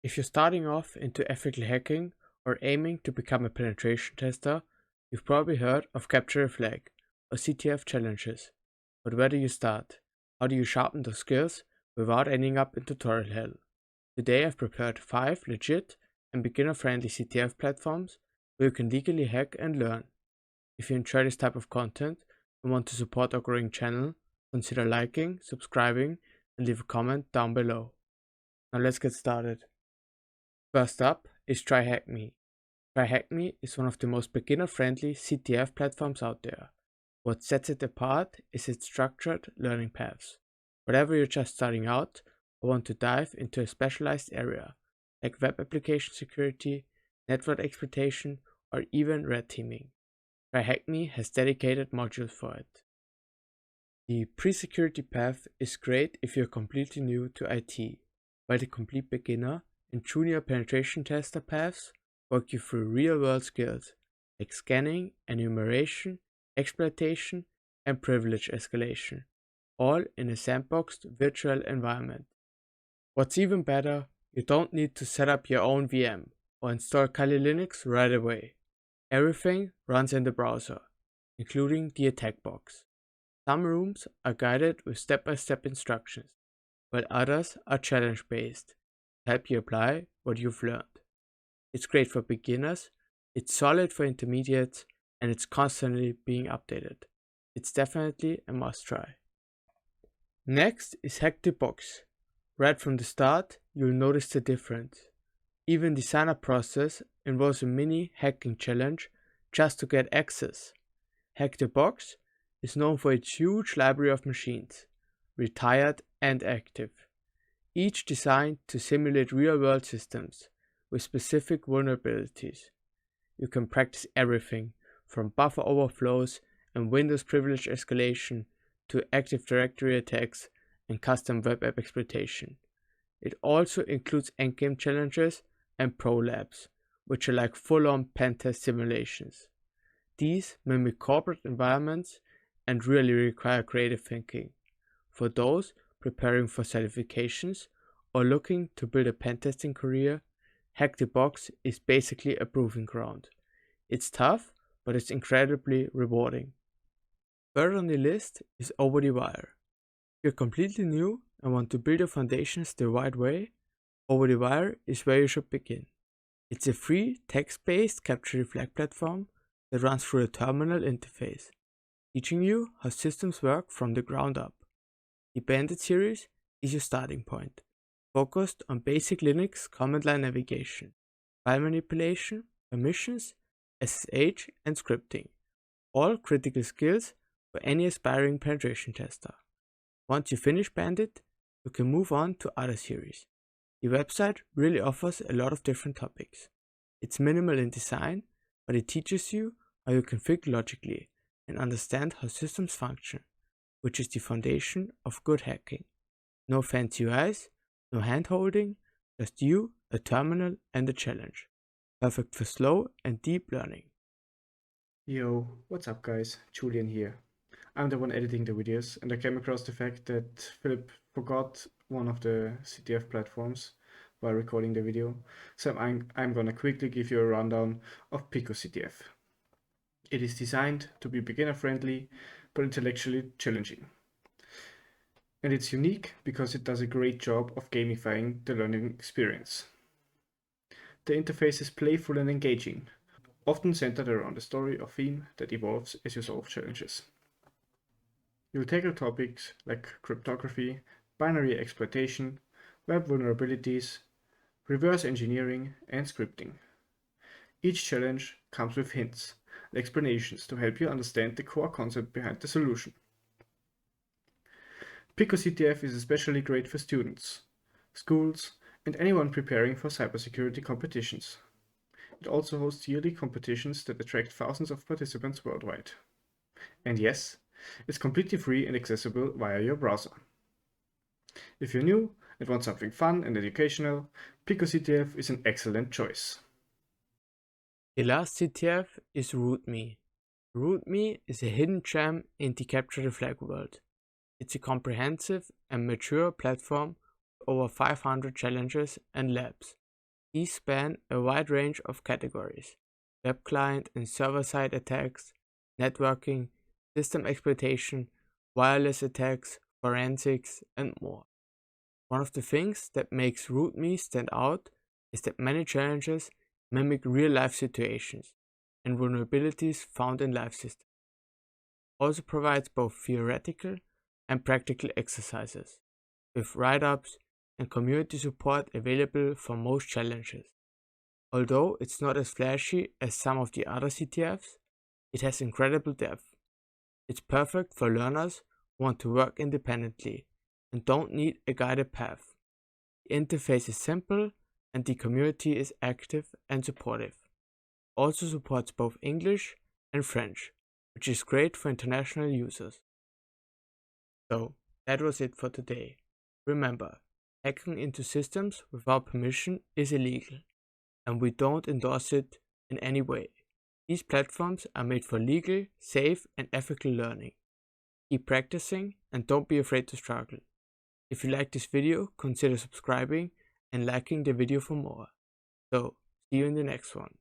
If you're starting off into ethical hacking or aiming to become a penetration tester, you've probably heard of Capture a Flag or CTF challenges. But where do you start? How do you sharpen those skills without ending up in tutorial hell? Today I've prepared 5 legit and beginner-friendly CTF platforms where you can legally hack and learn. If you enjoy this type of content and want to support our growing channel, consider liking, subscribing, and leave a comment down below. Now let's get started. First up is Hackme. Hackme is one of the most beginner-friendly CTF platforms out there. What sets it apart is its structured learning paths. Whether you're just starting out or want to dive into a specialized area, like web application security, network exploitation, or even red teaming, Hackme has dedicated modules for it. The pre-security path is great if you're completely new to IT, while the complete beginner and junior penetration tester paths walk you through real-world skills like scanning, enumeration, exploitation, and privilege escalation, all in a sandboxed virtual environment. What's even better, you don't need to set up your own VM or install Kali Linux right away. Everything runs in the browser, including the attack box. Some rooms are guided with step-by-step instructions, while others are challenge-based to help you apply what you've learned. It's great for beginners, it's solid for intermediates, and it's constantly being updated. It's definitely a must-try. Next is Hack the Box. Right from the start, you'll notice the difference. Even the sign-up process involves a mini hacking challenge just to get access. Hack the Box is known for its huge library of machines, retired and active, each designed to simulate real-world systems with specific vulnerabilities. You can practice everything from buffer overflows and Windows privilege escalation to Active Directory attacks and custom web app exploitation. It also includes endgame challenges and pro labs, which are like full-on pen test simulations. These mimic corporate environments and really require creative thinking. For those preparing for certifications or looking to build a pentesting career, Hack the Box is basically a proving ground. It's tough, but it's incredibly rewarding. Third on the list is Over the Wire. If you're completely new and want to build your foundations the right way, Over the Wire is where you should begin. It's a free text-based capture the flag platform that runs through a terminal interface, teaching you how systems work from the ground up. The Bandit series is your starting point, focused on basic Linux command line navigation, file manipulation, permissions, SSH, and scripting, all critical skills for any aspiring penetration tester. Once you finish Bandit, you can move on to other series. The website really offers a lot of different topics. It's minimal in design, but it teaches you how you configure logically and understand how systems function, which is the foundation of good hacking. No fancy UIs, no hand-holding, just you, a terminal, and a challenge. Perfect for slow and deep learning. Yo, what's up guys? Julian here. I'm the one editing the videos and I came across the fact that Philip forgot one of the CTF platforms while recording the video, so I'm gonna quickly give you a rundown of Pico CDF. It is designed to be beginner friendly but intellectually challenging. And it's unique because it does a great job of gamifying the learning experience. The interface is playful and engaging, often centered around a story or theme that evolves as you solve challenges. You'll tackle topics like cryptography, binary exploitation, web vulnerabilities, reverse engineering, and scripting. Each challenge comes with hints and explanations to help you understand the core concept behind the solution. Pico CDF is especially great for students, schools, and anyone preparing for cybersecurity competitions. It also hosts yearly competitions that attract thousands of participants worldwide. And yes, it's completely free and accessible via your browser. If you're new and want something fun and educational, Pico CDF is an excellent choice. The last CTF is RootMe. RootMe is a hidden gem in the Capture the Flag world. It's a comprehensive and mature platform with over 500 challenges and labs, These span a wide range of categories: web client and server-side attacks, networking, system exploitation, wireless attacks, forensics, and more. One of the things that makes RootMe stand out is that many challenges mimic real-life situations and vulnerabilities found in live systems. It also provides both theoretical and practical exercises, with write-ups and community support available for most challenges. Although it's not as flashy as some of the other CTFs, it has incredible depth. It's perfect for learners who want to work independently and don't need a guided path. The interface is simple and the community is active and supportive. It also supports both English and French, which is great for international users. So, that was it for today. Remember, hacking into systems without permission is illegal, and we don't endorse it in any way. These platforms are made for legal, safe, and ethical learning. Keep practicing and don't be afraid to struggle. If you like this video, consider subscribing and liking the video for more. So, see you in the next one.